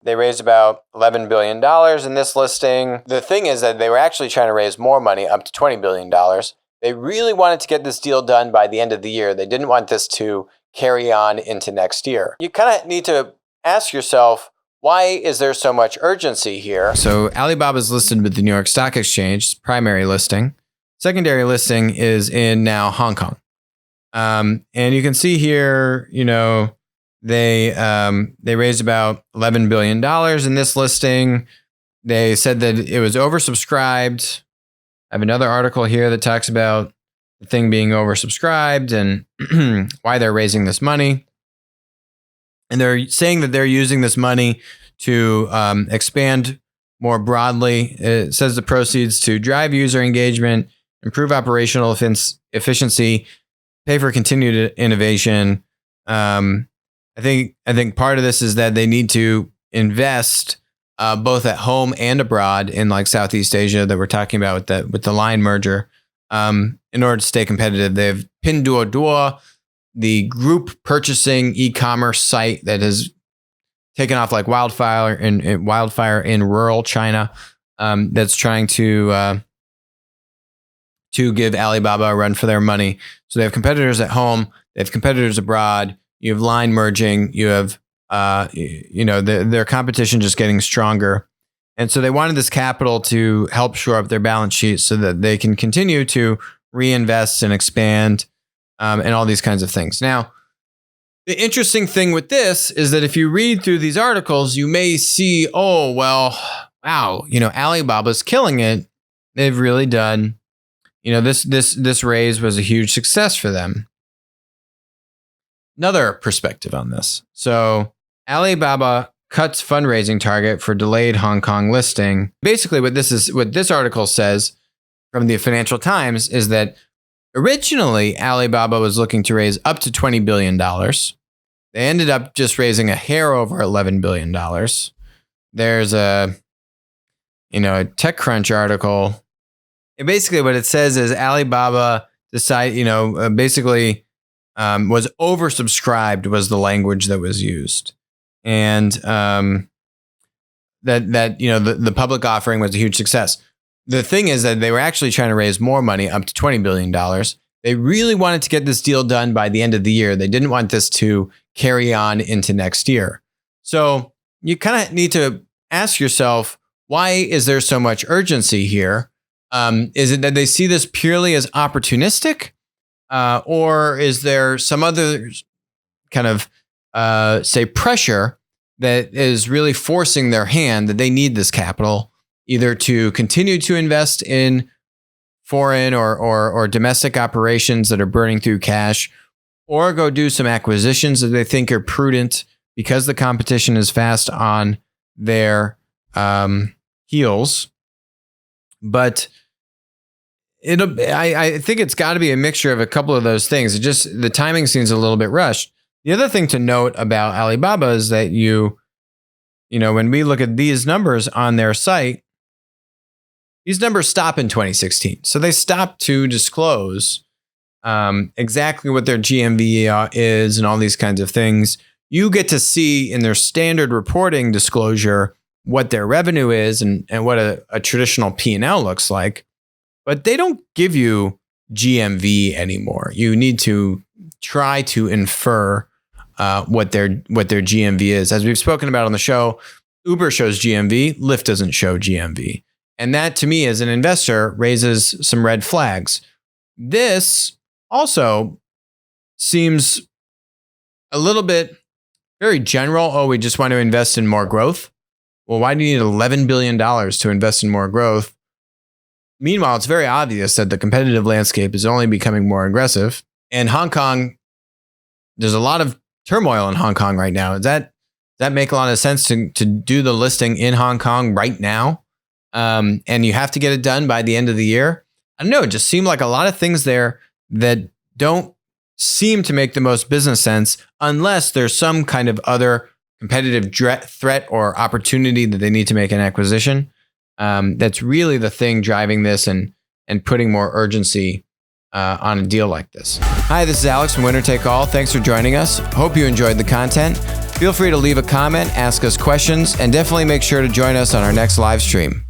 They raised about $11 billion in this listing. The thing is that they were actually trying to raise more money, up to $20 billion. They really wanted to get this deal done by the end of the year. They didn't want this to carry on into next year. You kind of need to ask yourself, why is there so much urgency here? So Alibaba is listed with the New York Stock Exchange, primary listing. Secondary listing is in now Hong Kong. And you can see here, they raised about $11 billion in this listing. They said that it was oversubscribed. I have another article here that talks about the thing being oversubscribed and why they're raising this money. And they're saying that they're using this money to expand more broadly. It says the proceeds to drive user engagement, improve operational efficiency, pay for continued innovation. I think part of this is that they need to invest both at home and abroad in like Southeast Asia that we're talking about with the Line merger in order to stay competitive. They have Pinduoduo, the group purchasing e-commerce site that has taken off like wildfire in rural China. That's trying to give Alibaba a run for their money. So they have competitors at home, they have competitors abroad. You have Line merging. You have their competition just getting stronger, and so they wanted this capital to help shore up their balance sheet so that they can continue to reinvest and expand. And all these kinds of things. Now, the interesting thing with this is that if you read through these articles, you may see, oh, well, wow, Alibaba's killing it. They've really done, this raise was a huge success for them. Another perspective on this. So Alibaba cuts fundraising target for delayed Hong Kong listing. Basically, what this article says from the Financial Times is that originally, Alibaba was looking to raise up to $20 billion. They ended up just raising a hair over $11 billion. There's a TechCrunch article. And basically, what it says is Alibaba was oversubscribed was the language that was used. And the public offering was a huge success. The thing is that they were actually trying to raise more money, up to $20 billion. They really wanted to get this deal done by the end of the year. They didn't want this to carry on into next year. So you kind of need to ask yourself, why is there so much urgency here? Is it that they see this purely as opportunistic? Or is there some other kind of, pressure that is really forcing their hand that they need this capital either to continue to invest in foreign or domestic operations that are burning through cash, or go do some acquisitions that they think are prudent because the competition is fast on their heels. But I think it's got to be a mixture of a couple of those things. The timing seems a little bit rushed. The other thing to note about Alibaba is that when we look at these numbers on their site, these numbers stop in 2016. So they stopped to disclose exactly what their GMV is and all these kinds of things. You get to see in their standard reporting disclosure what their revenue is and what a traditional P&L looks like. But they don't give you GMV anymore. You need to try to infer what their GMV is. As we've spoken about on the show, Uber shows GMV, Lyft doesn't show GMV. And that, to me, as an investor, raises some red flags. This also seems a little bit very general. Oh, we just want to invest in more growth. Well, why do you need $11 billion to invest in more growth? Meanwhile, it's very obvious that the competitive landscape is only becoming more aggressive. And Hong Kong, there's a lot of turmoil in Hong Kong right now. Does that make a lot of sense to do the listing in Hong Kong right now? And you have to get it done by the end of the year. I don't know. It just seemed like a lot of things there that don't seem to make the most business sense unless there's some kind of other competitive threat or opportunity that they need to make an acquisition. That's really the thing driving this and putting more urgency on a deal like this. Hi, this is Alex from Winner Take All. Thanks for joining us. Hope you enjoyed the content. Feel free to leave a comment, ask us questions, and definitely make sure to join us on our next live stream.